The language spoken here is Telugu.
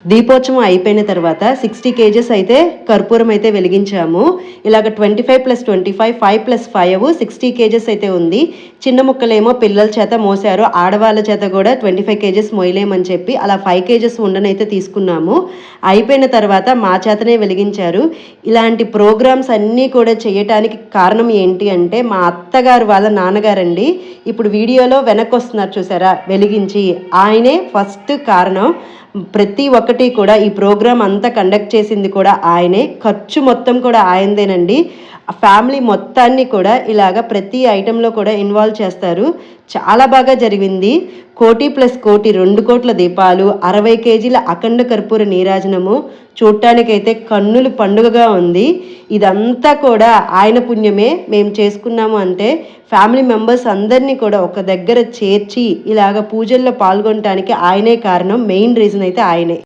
దీపోత్సవం అయిపోయిన తర్వాత 60 కేజెస్ అయితే కర్పూరం అయితే వెలిగించాము. ఇలాగ 25+25 5+5 60 కేజెస్ అయితే ఉంది. చిన్న ముక్కలేమో పిల్లల చేత మోసారు, ఆడవాళ్ళ చేత కూడా 25 కేజెస్ మోయలేమని చెప్పి అలా 5 కేజెస్ ఉండనైతే తీసుకున్నాము. అయిపోయిన తర్వాత మా చేతనే వెలిగించారు. ఇలాంటి ప్రోగ్రామ్స్ అన్నీ కూడా చేయటానికి కారణం ఏంటి అంటే మా అత్తగారు వాళ్ళ నాన్నగారండి. ఇప్పుడు వీడియోలో వెనక్కి వస్తున్నారు చూసారా వెలిగించి, ఆయనే ఫస్ట్ కారణం. ప్రతి ఒక్కటి కూడా ఈ ప్రోగ్రాం అంతా కండక్ట్ చేసింది కూడా ఆయనే, ఖర్చు మొత్తం కూడా ఆయనదేనండి. ఫ్యామిలీ మొత్తాన్ని కూడా ఇలాగ ప్రతి ఐటెంలో కూడా ఇన్వాల్వ్ చేస్తారు. చాలా బాగా జరిగింది. 1,00,00,000+1,00,00,000 2 కోట్ల దీపాలు, 60 కేజీల అఖండ కర్పూర నీరాజనము, చూడటానికైతే కన్నులు పండుగగా ఉంది. ఇదంతా కూడా ఆయన పుణ్యమే. మేము చేసుకున్నాము అంటే ఫ్యామిలీ మెంబర్స్ అందరినీ కూడా ఒక దగ్గర చేర్చి ఇలాగ పూజల్లో పాల్గొనటానికి ఆయనే కారణం. మెయిన్ రీజన్ అయితే ఆయనే.